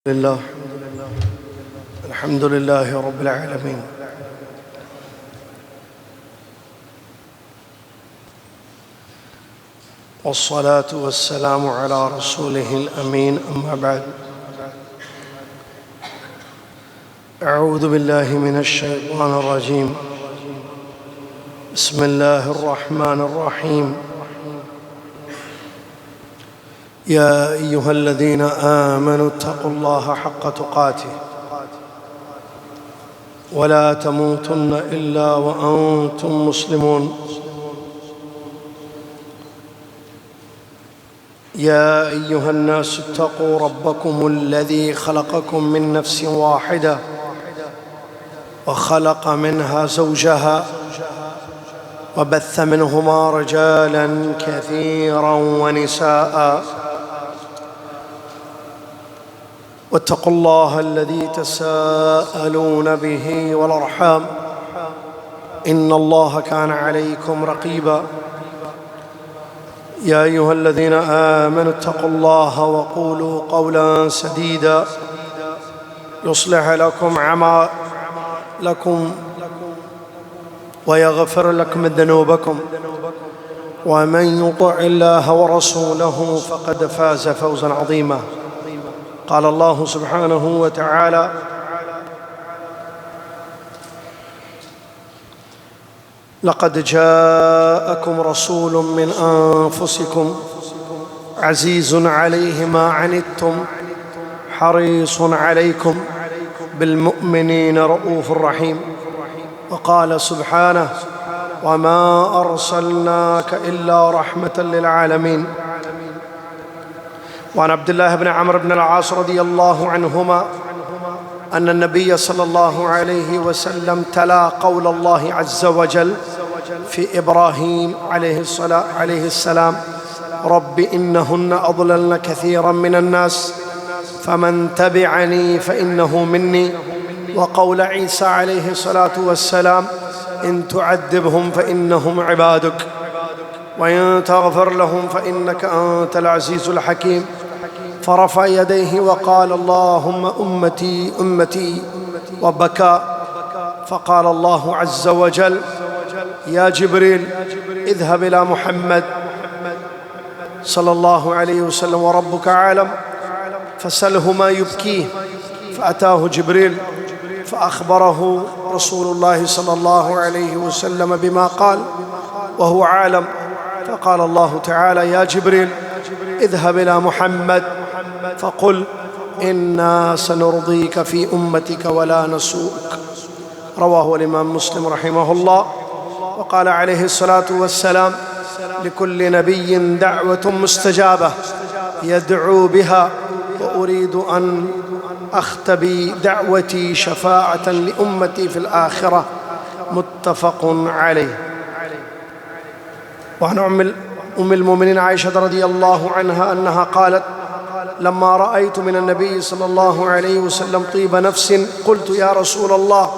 لله الحمد لله رب العالمين، والصلاة والسلام على رسوله الأمين. أما بعد، أعوذ بالله من الشيطان الرجيم. بسم الله الرحمن الرحيم. يا أيها الذين آمنوا اتقوا الله حق تقاته ولا تموتن إلا وأنتم مسلمون. يا أيها الناس اتقوا ربكم الذي خلقكم من نفس واحدة وخلق منها زوجها وبث منهما رجالا كثيرا ونساء، واتقوا الله الذي تساءلون به والأرحام إن الله كان عليكم رقيبا. يا أيها الذين آمنوا اتقوا الله وقولوا قولا سديدا يصلح لكم أعمالكم ويغفر لكم ذنوبكم، ومن يطع الله ورسوله فقد فاز فوزا عظيما. قال الله سبحانه وتعالى: لقد جاءكم رسول من أنفسكم عزيز عليه ما عنتم حريص عليكم بالمؤمنين رؤوف رحيم. وقال سبحانه: وما أرسلناك إلا رحمة للعالمين. وعن عبد الله بن عمرو بن العاص رضي الله عنهما أن النبي صلى الله عليه وسلم تلا قول الله عز وجل في إبراهيم عليه السلام: رب إنهن أضللن كثيرا من الناس فمن تبعني فإنه مني. وقول عيسى عليه الصلاة والسلام: إن تعذبهم فإنهم عبادك وإن تغفر لهم فإنك أنت العزيز الحكيم. فرفع يديه وقال: اللهم أمتي أمتي، وبكى. فقال الله عز وجل: يا جبريل اذهب إلى محمد صلى الله عليه وسلم وربك عالم فسله ما يبكيه. فأتاه جبريل فأخبره رسول الله صلى الله عليه وسلم بما قال وهو عالم. فقال الله تعالى: يا جبريل اذهب إلى محمد فقل إنا سنرضيك في أمتك ولا نسوءك. رواه الإمام مسلم رحمه الله. وقال عليه الصلاة والسلام: لكل نبي دعوة مستجابة يدعو بها، وأريد أن أختبي دعوتي شفاعة لأمتي في الآخرة. متفق عليه. وعن أم المؤمنين عائشة رضي الله عنها أنها قالت: لما رأيت من النبي صلى الله عليه وسلم طيب نفس قلت: يا رسول الله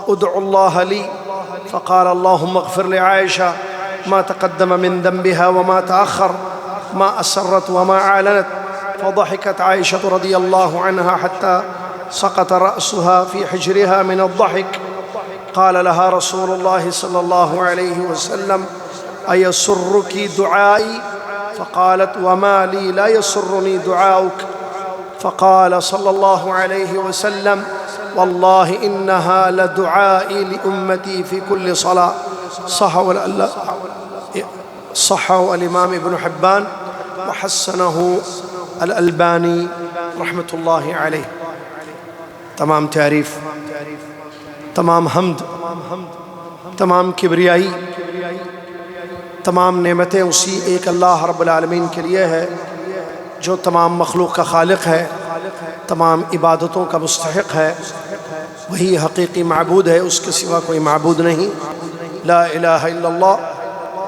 ادعو الله لي. فقال: اللهم اغفر لعائشة ما تقدم من ذنبها وما تأخر، ما أسرت وما أعلنت. فضحكت عائشة رضي الله عنها حتى سقط رأسها في حجرها من الضحك. قال لها رسول الله صلى الله عليه وسلم: أيسرك دعائي؟ فقالت: وما لي لا يسرني دعاؤك. فقال صلى الله عليه وسلم: والله إنها لدعائي لأمتي في كل صلاة. صحه الإمام ابن حبان وحسنه الألباني رحمة الله عليه. تمام تعریف، تمام حمد، تمام کبریائی، تمام نعمتیں اسی ایک اللہ رب العالمین کے لیے ہے جو تمام مخلوق کا خالق ہے، تمام عبادتوں کا مستحق ہے، وہی حقیقی معبود ہے، اس کے سوا کوئی معبود نہیں۔ لا الہ الا اللہ،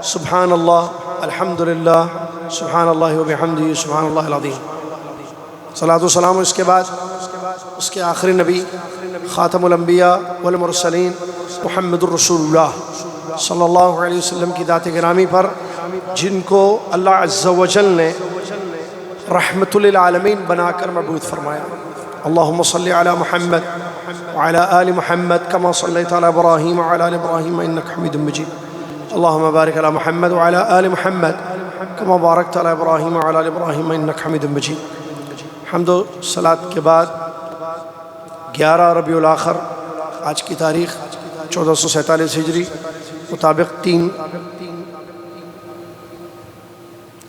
سبحان اللہ، الحمدللہ، سبحان اللہ وبحمدہ، سبحان اللہ العظیم۔ صلاۃ و سلام اس کے بعد اس کے آخری نبی خاتم الانبیاء والمرسلین محمد الرسول اللہ صلی اللہ علیہ وسلم کی ذات گرامی پر، جن کو اللہ عز و جل نے رحمت للعالمین بنا کر مبعوث فرمایا۔ اللهم صل على محمد وعلى آل محمد كما صليت على إبراهيم وعلى آل إبراهيم إنك حميد مجيد اللهم بارك على محمد وعلى آل محمد كما باركت على إبراهيم وعلى آل إبراهيم إنك حميد مجيد. حمد و صلاة کے بعد 11 ربیع الآخر آج کی تاریخ 1447 ہجری مطابق 3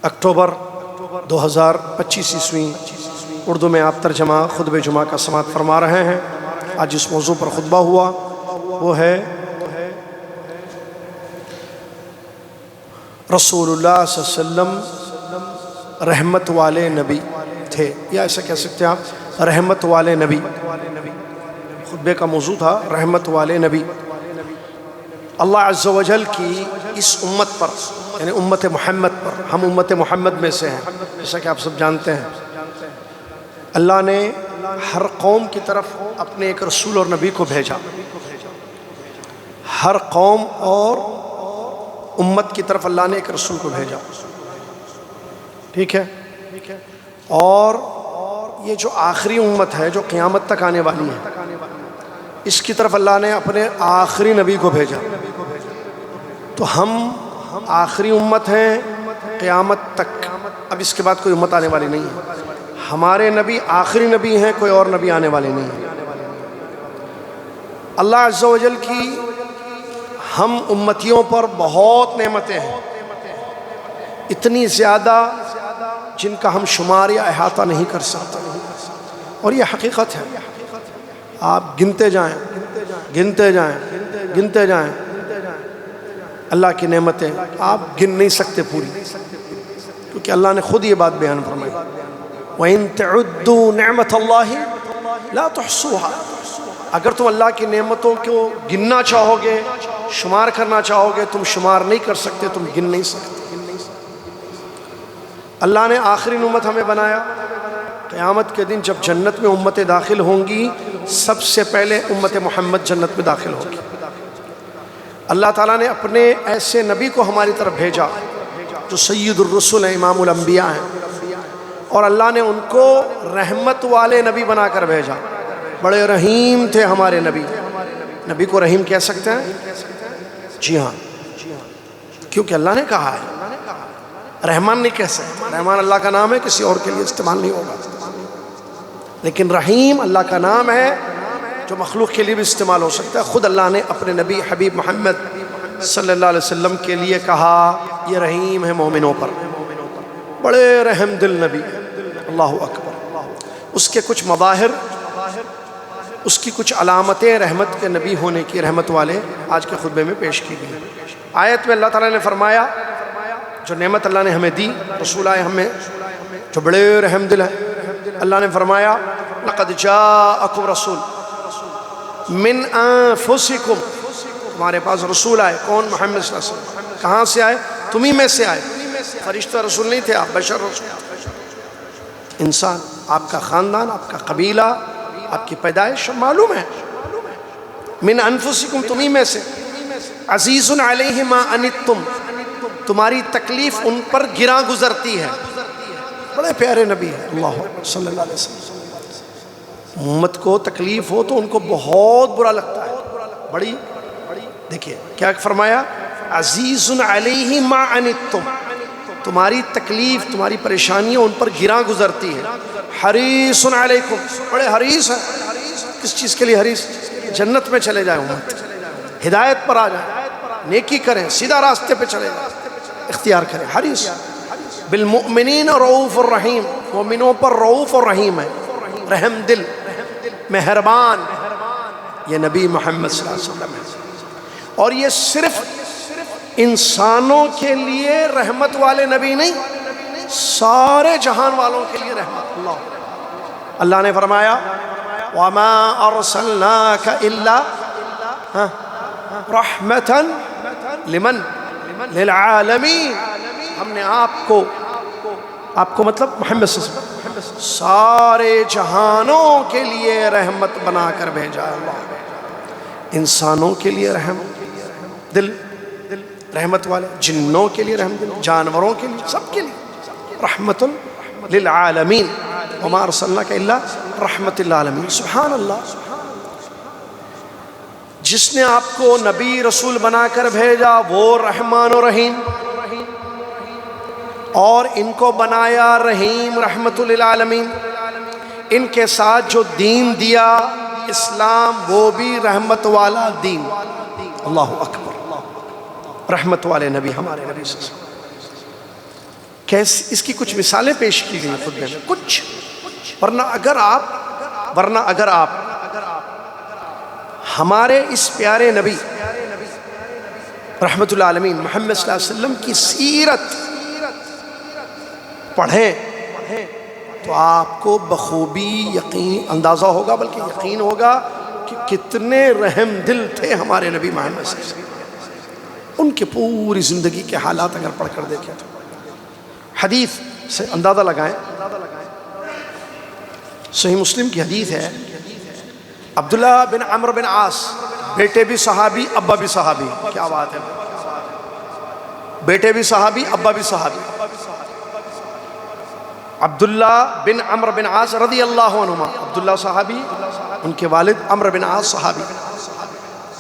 اکتوبر 2025 عیسوی اردو میں آپ ترجمہ خطبہ جمعہ کا سماعت فرما رہے ہیں. آج جس موضوع پر خطبہ ہوا وہ ہے رسول اللہ صلی اللہ علیہ وسلم رحمت والے نبی تھے، یا ایسا کہہ سکتے ہیں آپ رحمت والے نبی. خطبے کا موضوع تھا رحمت والے نبی. اللہ عز و جل کی اس امت پر یعنی امت محمد پر، ہم امت محمد میں سے ہیں جیسا کہ آپ سب جانتے ہیں، اللہ نے ہر قوم کی طرف اپنے ایک رسول اور نبی کو بھیجا. ہر قوم اور امت کی طرف اللہ نے ایک رسول کو بھیجا. ٹھیک ہے، اور یہ جو آخری امت ہے جو قیامت تک آنے والی ہے، اس کی طرف اللہ نے اپنے آخری نبی کو بھیجا. تو ہم آخری امت ہیں قیامت تک. اب اس کے بعد کوئی امت آنے والی نہیں ہے. ہمارے نبی آخری نبی ہیں، کوئی اور نبی آنے والے نہیں ہیں. اللہ عز و جل کی ہم امتیوں پر بہت نعمتیں ہیں، اتنی زیادہ جن کا ہم شمار یا احاطہ نہیں کر سکتے، اور یہ حقیقت ہے. آپ گنتے جائیں گنتے جائیں گنتے جائیں، اللہ کی نعمتیں آپ گن نہیں سکتے پوری، کیونکہ اللہ نے خود یہ بات بیان فرمائی وَإِن تَعُدُّوا نِعْمَةَ اللَّهِ لَا تُحْصُوهَا. اگر تم اللہ کی نعمتوں کو گننا چاہو گے، شمار کرنا چاہو گے، تم شمار نہیں کر سکتے، تم گن نہیں سکتے. اللہ نے آخری امت ہمیں بنایا. قیامت کے دن جب جنت میں امتیں داخل ہوں گی، سب سے پہلے امت محمد جنت میں داخل ہوگی. اللہ تعالیٰ نے اپنے ایسے نبی کو ہماری طرف بھیجا جو سید الرسل ہیں، امام الانبیاء ہیں، اور اللہ نے ان کو رحمت والے نبی بنا کر بھیجا. بڑے رحیم تھے ہمارے نبی. نبی کو رحیم کہہ سکتے ہیں؟ جی ہاں، کیونکہ اللہ نے کہا ہے. رحمان نہیں کہہ سکتے. رحمان اللہ کا نام ہے، کسی اور کے لیے استعمال نہیں ہوگا. لیکن رحیم اللہ کا نام ہے جو مخلوق کے لیے بھی استعمال ہو سکتا ہے. خود اللہ نے اپنے نبی حبیب محمد صلی اللہ علیہ وسلم کے لیے کہا یہ رحیم ہے مومنوں پر. بڑے رحم دل نبی. اللہ اکبر. اس کے کچھ مظاہر، اس کی کچھ علامتیں رحمت کے نبی ہونے کی، رحمت والے، آج کے خطبے میں پیش کی گئی. آیت میں اللہ تعالیٰ نے فرمایا جو نعمت اللہ نے ہمیں دی، رسول آئے ہمیں جو بڑے رحم دل ہیں. اللہ نے فرمایا لَقَدْ جَاءَكُمْ رَسُولٌ مِّنْ أَنفُسِكُمْ. تمہارے پاس رسول آئے. کون؟ محمد صلی اللہ علیہ وسلم. کہاں سے آئے؟ تمہیں میں سے آئے. فرشتہ رسول نہیں تھے آپ، بشر رسول. انسان، آپ کا خاندان، آپ کا قبیلہ، آپ کی پیدائش معلوم ہے. من انفسکم، تمہیں میں سے. عزیز علیہ ما عنتم، تمہاری تکلیف ان پر گراں گزرتی ہے. بڑے پیارے نبی ہیں اللہ صلی اللہ علیہ وسلم. امت کو تکلیف ہو تو ان کو بہت برا لگتا ہے. بڑی دیکھیے کیا فرمایا، عزیز علیہ ما عنتم، تمہاری تکلیف، تمہاری پریشانیاں ان پر گراں گزرتی ہے. حریص علیکم، بڑے حریص ہیں. کس چیز کے لیے حریص؟ جنت میں چلے جائیں، امت ہدایت پر آ جائیں، نیکی کریں، سیدھا راستے پہ چلے جائیں، اختیار کریں. حریص. بالمؤمنین رؤوف الرحیم، مومنوں پر رؤوف اور رحیم ہے، رحم دل، مہربان. یہ نبی محمد صلی اللہ علیہ وسلم ہے. اور یہ صرف انسانوں کے لیے رحمت والے نبی نہیں، سارے جہان والوں کے لیے رحمت. اللہ نے فرمایا وَمَا أَرْسَلْنَاكَ إِلَّا رَحْمَةً لِمَنْ لِلْعَالَمِينَ. ہم نے آپ کو مطلب محمد صلی اللہ علیہ وسلم سارے جہانوں کے لیے رحمت بنا کر بھیجا. اللہ انسانوں کے لیے رحم دل، رحمت والے، جنوں کے لیے رحم دل، جانوروں کے لیے، سب کے لیے رحمت للعالمین. وما ارسلناک الا رحمت للعالمین. سبحان اللہ. جس نے آپ کو نبی رسول بنا کر بھیجا وہ رحمان و رحیم، اور ان کو بنایا رحیم رحمت للعالمین. ان کے ساتھ جو دین دیا اسلام وہ بھی رحمت والا دین. اللہ اکبر. رحمت والے نبی ہمارے نبی صلی اللہ علیہ وسلم. کیسے اس کی کچھ مثالیں پیش کی گئی خطبے میں کچھ. ورنہ اگر آپ ہمارے اس پیارے نبی رحمت العالمین محمد صلی اللہ علیہ وسلم کی سیرت پڑھیں تو آپ کو بخوبی یقین اندازہ ہوگا، بلکہ یقین ہوگا کہ کتنے رحم دل تھے ہمارے نبی محمد صلی اللہ علیہ وسلم. ان کے پوری زندگی کے حالات اگر پڑھ کر دیکھیں تو حدیث سے اندازہ لگائیں. صحیح مسلم کی حدیث ہے، عبداللہ بن عمرو بن عاص، بیٹے بھی صحابی ابا بھی صحابی. کیا بات ہے، بیٹے بھی صحابی ابا بھی صحابی. عبداللہ بن عمرو بن عاص رضی اللہ عنہما، عبداللہ صحابی، ان کے والد عمرو بن عاص صحابی.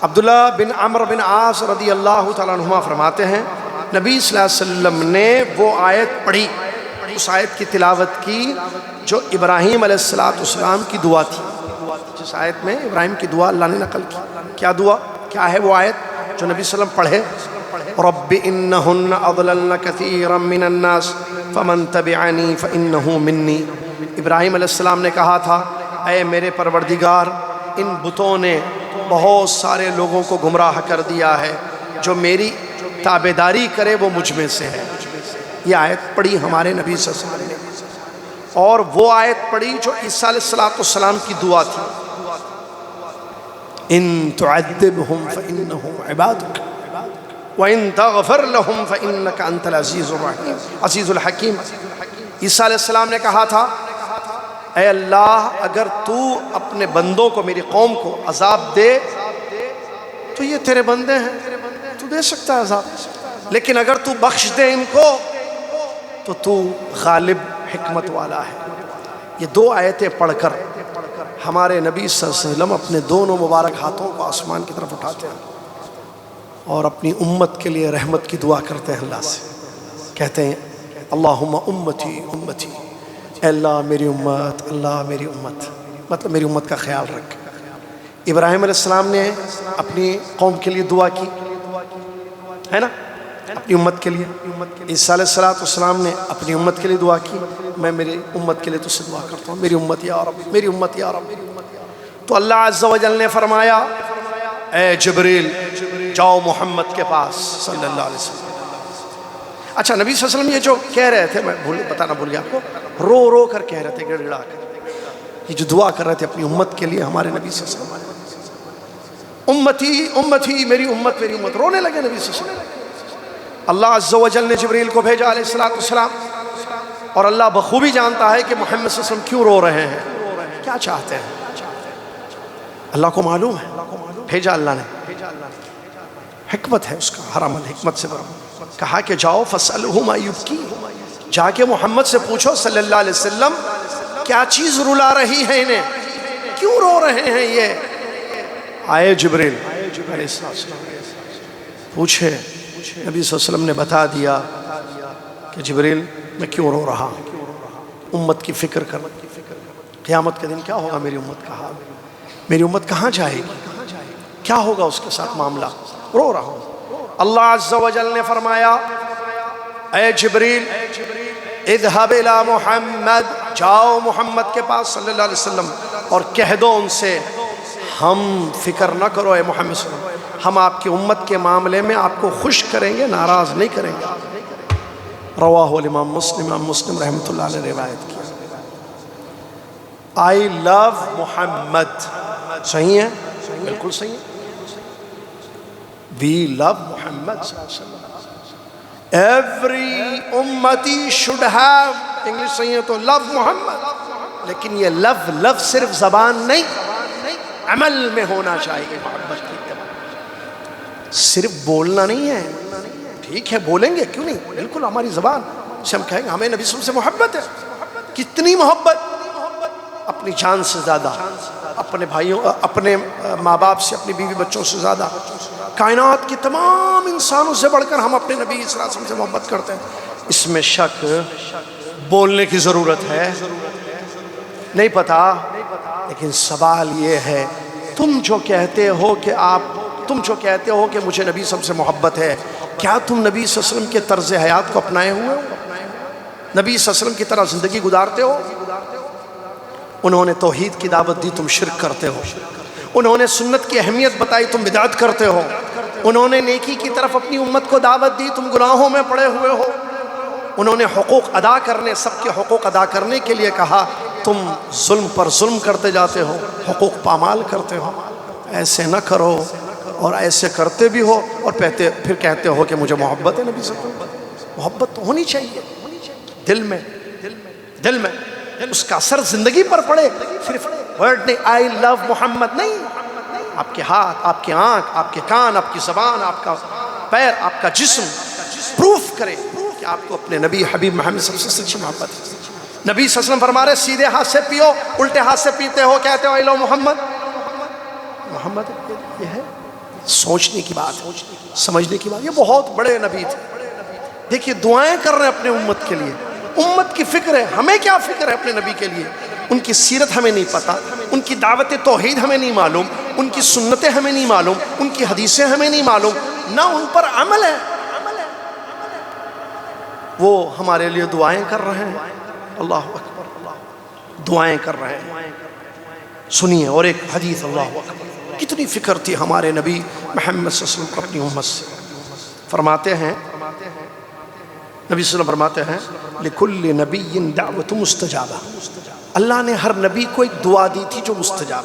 عبداللہ بن عمرو بن عاص رضی اللہ تعالیٰ عنہما فرماتے ہیں نبی صلی اللہ علیہ وسلم نے وہ آیت پڑھی، اس آیت کی تلاوت کی جو ابراہیم علیہ السلام کی دعا تھی. جس آیت میں ابراہیم کی دعا اللہ نے نقل کی. کیا دعا، کیا ہے وہ آیت جو نبی صلی اللہ علیہ وسلم پڑھے؟ رب انہن اضللن کثیرا من الناس فمن تبعنی فانہ منی. ابراہیم علیہ السلام نے کہا تھا اے میرے پروردگار، ان بتوں نے بہت سارے لوگوں کو گمراہ کر دیا ہے، جو میری تابعداری کرے وہ مجھ میں سے ہے. یہ آیت پڑھی ہمارے نبی صلی اللہ علیہ وسلم نے، اور وہ آیت پڑھی جو عیسیٰ علیہ السلام کی دعا تھی، ان تعذبہم فانہم عبادک وان تغفر لہم فانک انت العزیز الرحیم عزیز الحکیم. عیسیٰ علیہ السلام نے کہا تھا اے اللہ اگر تو اپنے بندوں کو، میری قوم کو عذاب دے تو یہ تیرے بندے ہیں، تو دے سکتا ہے عذاب، لیکن اگر تو بخش دے ان کو تو غالب حکمت والا ہے. یہ دو آیتیں پڑھ کر ہمارے نبی صلی اللہ علیہ وسلم اپنے دونوں مبارک ہاتھوں کو آسمان کی طرف اٹھاتے ہیں اور اپنی امت کے لیے رحمت کی دعا کرتے ہیں. اللہ سے کہتے ہیں اللہم امتی امتی، اے اللہ میری امت، اللہ میری امت، مطلب میری امت کا خیال رکھ. ابراہیم علیہ السلام نے اپنی قوم کے لیے دعا کی ہے نا، اپنی امت کے لیے. عیسیٰ علیہ السلام نے اپنی امت کے لیے دعا کی. میں میری امت کے لیے تجھ سے دعا کرتا ہوں، میری امت یا رب، میری امت یا رب. تو اللہ عز و جل نے فرمایا اے جبریل جاؤ محمد کے پاس صلی اللہ علیہ وسلم. اچھا نبی صلی اللہ علیہ وسلم یہ جو کہہ رہے تھے، میں بتانا بھول گیا آپ کو، رو رو کر کہہ رہے تھے، گڑ گڑا کر، یہ جو دعا کر رہے تھے اپنی امت کے لیے ہمارے نبی صلی اللہ علیہ وسلم، امتی امتی میری امت میری امت، رونے لگے نبی صلی اللہ علیہ وسلم. اللہ عز و جل نے جبریل کو بھیجا علیہ السلام، اور اللہ بخوبی جانتا ہے کہ محمد صلی اللہ علیہ وسلم کیوں رو رہے ہیں، کیا چاہتے ہیں. اللہ کو معلوم ہے، بھیجا اللہ نے، حکمت ہے اس کا، ہر عمل حکمت سے برابر. کہا کہ جاؤ فاسألہ ما یبکی، جا کے محمد سے پوچھو صلی اللہ علیہ وسلم کیا چیز رلا رہی ہے انہیں، کیوں رو رہے ہیں یہ. آئے جبریل علیہ السلام پوچھے، نبی صلی اللہ علیہ وسلم نے بتا دیا کہ جبریل میں کیوں رو رہا ہوں، امت کی فکر کر، قیامت کے دن کیا ہوگا میری امت کا حال، میری امت کہاں جائے گی، کیا ہوگا اس کے ساتھ معاملہ، رو رہا ہوں. اللہ عز و جل نے فرمایا اے جبریل اذهب الى محمد، جاؤ محمد کے پاس صلی اللہ علیہ وسلم اور کہہ دو ان سے ہم فکر نہ کرو اے محمد صلی اللہ علیہ وسلم، ہم آپ کی امت کے معاملے میں آپ کو خوش کریں گے، ناراض نہیں کریں گے. رواہ الامام مسلم، امام مسلم رحمۃ اللہ علیہ روایت کی. I love محمد، صحیح ہے، بالکل صحیح ہے. We love محمد صلی اللہ علیہ وسلم. Every ummati should have، English صحیح ہے تو love محمد، لیکن یہ love صرف زبان نہیں، عمل میں ہونا چاہیے. محبت کی اتباع صرف بولنا نہیں ہے. ٹھیک ہے بولیں گے، کیوں نہیں، بالکل ہماری زبان سے ہم کہیں گے ہمیں نبی صلی اللہ علیہ وسلم سے محبت ہے. کتنی محبت، اپنی جان سے زیادہ، اپنے بھائیوں، اپنے ماں باپ سے، اپنی بیوی بچوں سے زیادہ، کائنات کی تمام انسانوں سے بڑھ کر ہم اپنے نبی صلی اللہ علیہ وسلم سے محبت کرتے ہیں۔ اس میں شک بولنے کی ضرورت ہے نہیں پتا، لیکن سوال یہ ہے تم جو کہتے ہو کہ مجھے نبی صلی اللہ علیہ وسلم سے محبت ہے، کیا تم نبی صلی اللہ علیہ وسلم کے طرز حیات کو اپنائے ہوئے ہو؟ نبی صلی اللہ علیہ وسلم کی طرح زندگی گزارتے ہو؟ انہوں نے توحید کی دعوت دی، تم شرک کرتے ہو۔ انہوں نے سنت کی اہمیت بتائی، تم بدعت کرتے ہو۔ انہوں نے نیکی کی طرف اپنی امت کو دعوت دی، تم گناہوں میں پڑے ہوئے ہو۔ انہوں نے حقوق ادا کرنے، سب کے حقوق ادا کرنے کے لیے کہا، تم ظلم پر ظلم کرتے جاتے ہو، حقوق پامال کرتے ہو۔ ایسے نہ کرو، اور ایسے کرتے بھی ہو اور پھر کہتے ہو کہ مجھے محبت ہے نبی صلی اللہ علیہ وسلم۔ محبت تو ہونی چاہیے دل میں، اس کا اثر زندگی پر پڑے، صرف ورڈ نہیں، آئی لو محمد نہیں، آپ کے ہاتھ، آپ کے آنکھ، آپ کے کان، آپ کی زبان، آپ کا پیر، آپ کا جسم پروف کرے کہ آپ کو اپنے نبی حبیب محمد صلی اللہ علیہ وسلم سے محبت ہے۔ نبی صلی اللہ علیہ وسلم فرما رہے سیدھے ہاتھ سے پیو، الٹے ہاتھ سے پیتے ہو، کہتے ہو آئی لو محمد۔ محمد یہ ہے سوچنے کی بات، سمجھنے کی بات۔ یہ بہت بڑے نبی تھے، دیکھیے دعائیں کر رہے ہیں اپنے امت کے لیے، امت کی فکر ہے۔ ہمیں کیا فکر ہے اپنے نبی کے لیے؟ ان کی سیرت ہمیں نہیں پتہ، ان کی دعوت توحید ہمیں نہیں معلوم، ان کی سنتیں ہمیں نہیں معلوم، ان کی حدیثیں ہمیں نہیں معلوم، نہ ان پر عمل ہے۔ وہ ہمارے لیے دعائیں کر رہے ہیں، اللہ اکبر، دعائیں کر رہے ہیں۔ سنیے اور ایک حدیث، اللہ اکبر، کتنی فکر تھی ہمارے نبی محمد صلی اللہ علیہ وسلم کو اپنی امت سے۔ فرماتے ہیں نبی صلی اللہ علیہ وسلم فرماتے ہیں لِكُلِّ نَبِيٍّ دَعْوَةٌ مُسْتَجَابَةٌ، اللہ نے ہر نبی کو ایک دعا دی تھی جو مستجاب،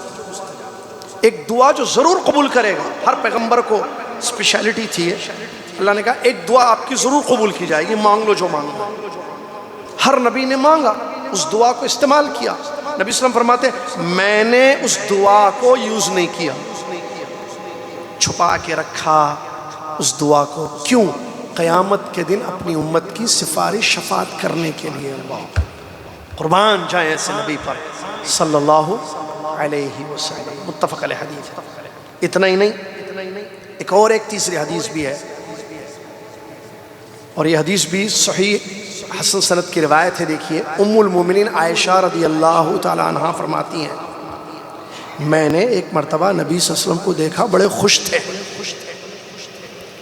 ایک دعا جو ضرور قبول کرے گا۔ ہر پیغمبر کو اسپیشلٹی تھی، اللہ نے کہا ایک دعا آپ کی ضرور قبول کی جائے گی، مانگ لو جو مانگو۔ ہر نبی نے مانگا، اس دعا کو استعمال کیا۔ نبی صلی اللہ علیہ وسلم فرماتے ہیں میں نے اس دعا کو یوز نہیں کیا، چھپا کے رکھا اس دعا کو۔ کیوں؟ قیامت کے دن اپنی امت کی سفارش شفاعت کرنے کے لیے۔ اللہ قربان جائیں ایسے نبی پر صلی اللہ علیہ وسلم۔ متفق علیہ حدیث ہے۔ اتنا ہی نہیں، ایک تیسری حدیث بھی ہے، اور یہ حدیث بھی صحیح حسن سند کی روایت ہے۔ دیکھیے ام المومنین عائشہ رضی اللہ تعالی عنہا فرماتی ہیں میں نے ایک مرتبہ نبی صلی اللہ علیہ وسلم کو دیکھا، بڑے خوش تھے۔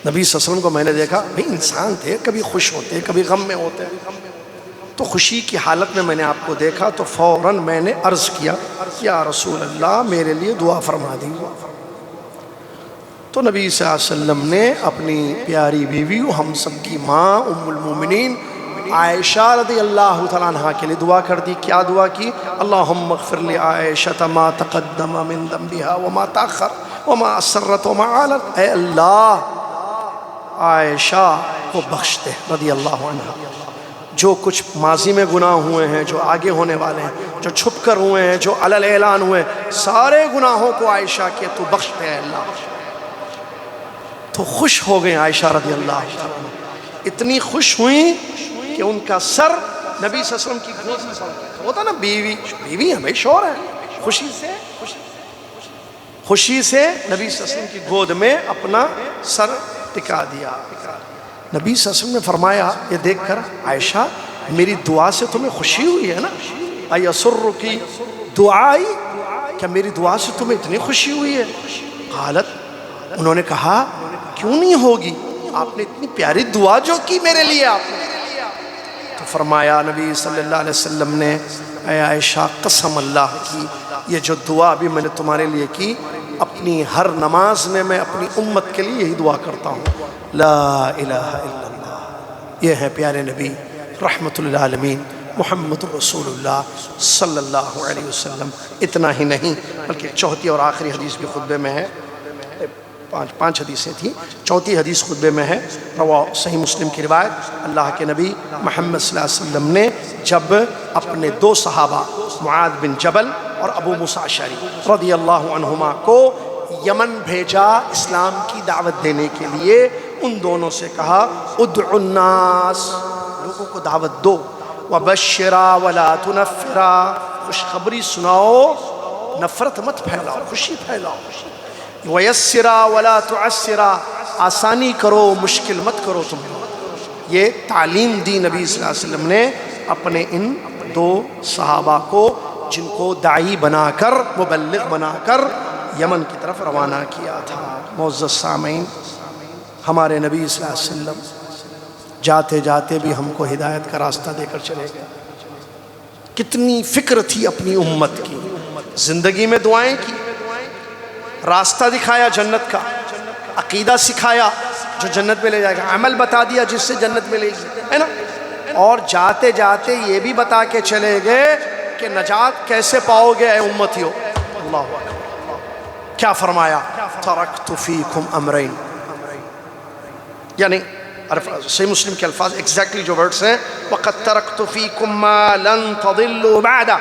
نبی صلی اللہ علیہ وسلم کو میں نے دیکھا، بھئی انسان تھے، کبھی خوش ہوتے کبھی غم میں ہوتے، تو خوشی کی حالت میں نے آپ کو دیکھا تو فوراً میں نے عرض کیا یا رسول اللہ میرے لیے دعا فرما دیجیے۔ تو نبی صلی اللہ علیہ وسلم نے اپنی پیاری بیوی ہم سب کی ماں ام المومنین عائشہ رضی اللہ تعالیٰ عنہ کے لیے دعا کر دی۔ کیا دعا کی؟ اللہم اغفر لعائشہ ما تقدم من ذنبها وما تاخر وما اسرت وما اعلنت، اے اللہ عائشہ کو بخش دے رضی اللہ عنہ، جو کچھ ماضی میں گناہ ہوئے ہیں، جو آگے ہونے والے ہیں، جو چھپ کر ہوئے ہیں، جو علل اعلان ہوئے، سارے گناہوں کو عائشہ کے تو بخش دے اللہ۔ تو خوش ہو گئے عائشہ رضی اللہ عنہ، اتنی خوش ہوئیں کہ ان کا سر نبی صلی اللہ علیہ وسلم کی گود میں سر ہوتا نا، بیوی ہمیں شور ہے، خوشی سے نبی صلی اللہ علیہ وسلم کی گود میں اپنا سر ٹکا دیا۔ نبی صلی اللہ علیہ وسلم نے فرمایا یہ دیکھ کر عائشہ میری دعا سے تمہیں خوشی ہوئی ہے نا، ایسرکی دعائی، کیا میری دعا سے تمہیں اتنی خوشی ہوئی ہے؟ قالت، انہوں نے کہا کیوں نہیں ہوگی، آپ نے اتنی پیاری دعا جو کی میرے لیے آپ نے۔ تو فرمایا نبی صلی اللہ علیہ وسلم نے اے عائشہ قسم اللہ کی، یہ جو دعا بھی میں نے تمہارے لیے کی، اپنی ہر نماز میں میں اپنی امت کے لیے یہی دعا کرتا ہوں، لا الہ الا اللہ۔ یہ ہے پیارے نبی رحمت للعالمین محمد رسول اللہ صلی اللہ علیہ وسلم۔ اتنا ہی نہیں بلکہ چوتھی اور آخری حدیث بھی خطبے میں ہے، پانچ حدیثیں تھیں، چوتھی حدیث خطبے میں ہے، رواہ صحیح مسلم کی روایت، اللہ کے نبی محمد صلی اللہ علیہ وسلم نے جب اپنے دو صحابہ معاذ بن جبل اور ابو موسیٰ اشعری رضی اللہ عنہما کو یمن بھیجا اسلام کی دعوت دینے کے لیے، ان دونوں سے کہا ادعوا الناس، لوگوں کو دعوت دو، وبشرا ولا تنفرا، خوشخبری سناؤ، نفرت مت پھیلاؤ، خوشی پھیلاؤ۔ وَيَسِّرَا وَلَا تُعَسِّرَا، آسانی کرو مشکل مت کرو تم لوگ۔ یہ تعلیم دی نبی صلی اللہ علیہ وسلم نے اپنے ان دو صحابہ کو، جن کو داعی بنا کر، مبلغ بنا کر یمن کی طرف روانہ کیا تھا۔ معزز سامعین، ہمارے نبی صلی اللہ علیہ وسلم جاتے جاتے بھی ہم کو ہدایت کا راستہ دے کر چلے گئے۔ کتنی فکر تھی اپنی امت کی، زندگی میں دعائیں کی، راستہ دکھایا جنت کا، عقیدہ سکھایا جو جنت میں لے جائے گا، عمل بتا دیا جس سے جنت میں لے گی، ہے نا؟ اور جاتے جاتے یہ بھی بتا کے چلے گئے کہ نجات کیسے پاؤ گے اے امتیو۔ اللہ اکبر، کیا فرمایا؟ ترکت فیکم امرین، یعنی صحیح مسلم کے الفاظ ایگزیکٹلی جو ورڈز ہیں، وَقَدْ تَرَكْتُ فِيكُمْ مَا لَن تَضِلُّوا بَعْدَ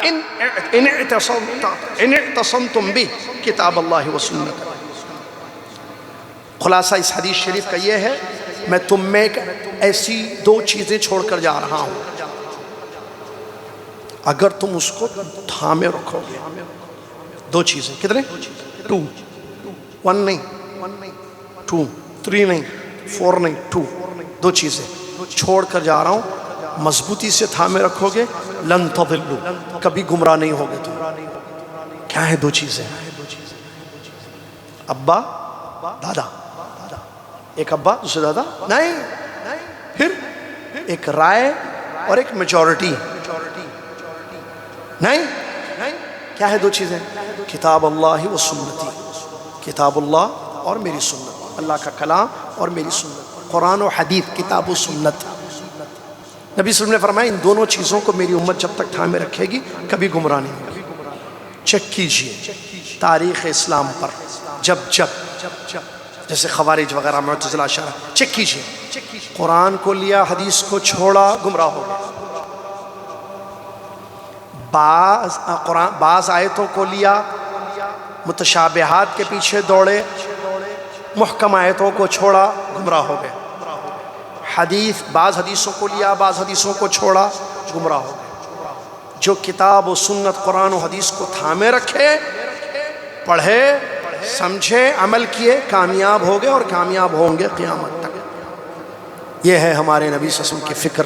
إِنْ اعْتَصَمْتُمْ بِهِ کتاب اللہ و سنت۔ خلاصہ اس حدیث شریف کا یہ ہے، میں تم میں ایک ایسی دو چیزیں چھوڑ کر جا رہا ہوں، اگر تم اس کو تھامے رکھو گے۔ دو چیزیں، کتنے؟ 2، 1 نہیں، 2، 3 نہیں، 4 نہیں، 2، دو چیزیں چھوڑ کر جا رہا ہوں، مضبوطی سے تھامے رکھو گے، لن تضلوا، کبھی گمراہ نہیں ہوگے تم۔ کیا ہے دو چیزیں؟ ابا دادا، ایک ابا دوسرے دادا نہیں، پھر ایک رائے اور ایک میجورٹی نہیں۔ کیا ہے دو چیزیں؟ کتاب اللہ و سنتی، کتاب اللہ اور میری سنت، اللہ کا کلام اور میری سنت، قرآن و حدیث، کتاب و سنت۔ نبی صلی اللہ علیہ وسلم نے فرمایا ان دونوں چیزوں کو میری امت جب تک تھامے رکھے گی کبھی گمراہ نہیں ہوگی۔ چیک کیجئے تاریخ اسلام پر، جب جیسے خوارج وغیرہ، معتزلہ، اشاعرہ، چیک کیجئے، قرآن کو لیا، حدیث کو چھوڑا، گمراہ ہو گئے۔ بعض آیتوں کو لیا، متشابہات کے پیچھے دوڑے، محکم آیتوں کو چھوڑا، گمراہ ہو گئے۔ بعض حدیثوں کو لیا، بعض حدیثوں کو چھوڑا، گمراہ ہو گئے۔ جو کتاب و سنت، قرآن و حدیث کو تھامے رکھے، پڑھے، سمجھے، عمل کیے، کامیاب ہو گئے اور کامیاب ہوں گے قیامت تک۔ یہ ہے ہمارے نبی صلی اللہ علیہ وسلم کی فکر،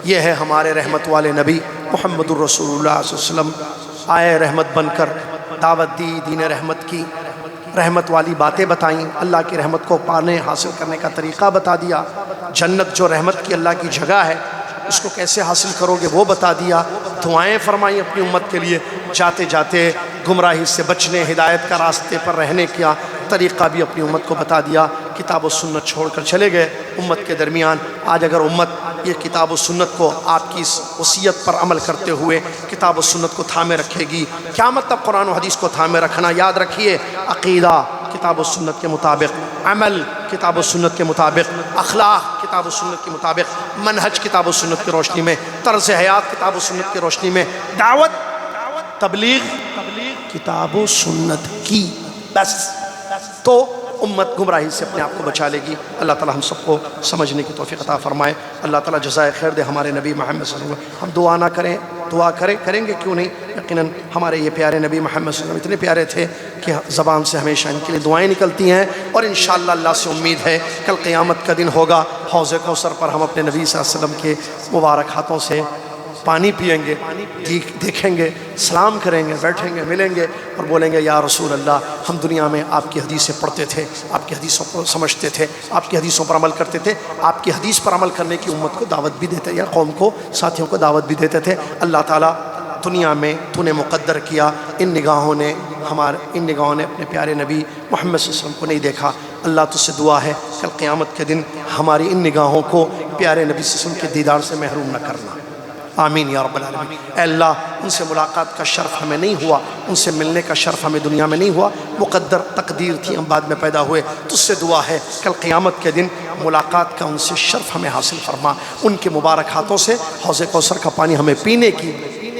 یہ ہے ہمارے رحمت والے نبی محمد الرسول اللہ صلی اللہ علیہ وسلم، آئے رحمت بن کر، دعوت دی، دین رحمت کی، رحمت والی باتیں بتائیں، اللہ کی رحمت کو پانے حاصل کرنے کا طریقہ بتا دیا، جنت جو رحمت کی اللہ کی جگہ ہے اس کو کیسے حاصل کرو گے وہ بتا دیا، دعائیں فرمائیں اپنی امت کے لیے، جاتے جاتے گمراہی سے بچنے، ہدایت کا راستے پر رہنے کا طریقہ بھی اپنی امت کو بتا دیا۔ کتاب و سنت چھوڑ کر چلے گئے امت کے درمیان۔ آج اگر امت یہ کتاب و سنت کو آپ کی اس وصیت پر عمل کرتے ہوئے کتاب و سنت کو تھامے رکھے گی، کیا مطلب قرآن و حدیث کو تھامے رکھنا؟ یاد رکھیے، عقیدہ کتاب و سنت کے مطابق، عمل کتاب و سنت کے مطابق، اخلاق کتاب و سنت کے مطابق، منہج کتاب و سنت کی روشنی میں، طرز حیات کتاب و سنت کی روشنی میں، دعوت تبلیغ کتاب و سنت کی، بس تو امت گمراہی سے اپنے آپ کو بچا لے گی۔ اللہ تعالی ہم سب کو سمجھنے کی توفیق عطا فرمائے، اللہ تعالی جزائے خیر دے ہمارے نبی محمد صلی اللہ علیہ وسلم۔ ہم دعا نہ کریں، دعا کریں گے کیوں نہیں؟ یقیناً ہمارے یہ پیارے نبی محمد صلی اللہ علیہ وسلم اتنے پیارے تھے کہ زبان سے ہمیشہ ان کے لیے دعائیں نکلتی ہیں، اور انشاءاللہ اللہ سے امید ہے کل قیامت کا دن ہوگا، حوض کوثر پر ہم اپنے نبی صلی اللہ علیہ وسلم کے مبارک ہاتھوں سے پانی پئیں گے، دیکھیں گے، سلام کریں گے، بیٹھیں گے، ملیں گے اور بولیں گے یا رسول اللہ، ہم دنیا میں آپ کی حدیثیں پڑھتے تھے، آپ کی حدیثوں کو سمجھتے تھے، آپ کی حدیثوں پر عمل کرتے تھے، آپ کی حدیث پر عمل کرنے کی امت کو دعوت بھی دیتے یا قوم کو، ساتھیوں کو دعوت بھی دیتے تھے۔ اللہ تعالیٰ دنیا میں تو نے مقدر کیا، ان نگاہوں نے اپنے پیارے نبی محمد صلی اللہ علیہ وسلم کو نہیں دیکھا۔ اللہ تجھ سے دعا ہے کل قیامت کے دن ہماری ان نگاہوں کو پیارے نبی صلی اللہ علیہ وسلم کے دیدار سے محروم نہ کرنا، آمین یا رب العالمین۔ اے اللہ، ان سے ملاقات کا شرف ہمیں نہیں ہوا، ان سے ملنے کا شرف ہمیں دنیا میں نہیں ہوا، مقدر تقدیر تھی، ہم بعد میں پیدا ہوئے۔ تجھ سے دعا ہے کل قیامت کے دن ملاقات کا ان سے شرف ہمیں حاصل فرما، ان کے مبارک ہاتھوں سے حوض کوثر کا پانی ہمیں پینے کی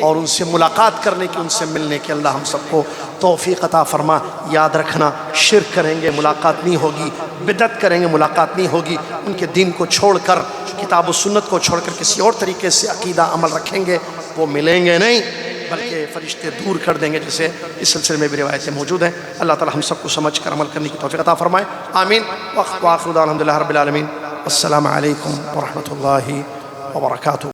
اور ان سے ملاقات کرنے کی، ان سے ملنے کی اللہ ہم سب کو توفیق عطا فرما۔ یاد رکھنا، شرک کریں گے ملاقات نہیں ہوگی، بدعت کریں گے ملاقات نہیں ہوگی، ان کے دین کو چھوڑ کر، کتاب و سنت کو چھوڑ کر کسی اور طریقے سے عقیدہ عمل رکھیں گے وہ ملیں گے نہیں۔ بلکہ فرشتے دور کر دیں گے، جیسے اس سلسلے میں بھی روایتیں موجود ہیں۔ اللہ تعالی ہم سب کو سمجھ کر عمل کرنے کی توفیق عطا فرمائے، آمین۔ وآخر دعوانا الحمدللہ رب العالمین۔ السلام علیکم ورحمۃ اللہ وبرکاتہ۔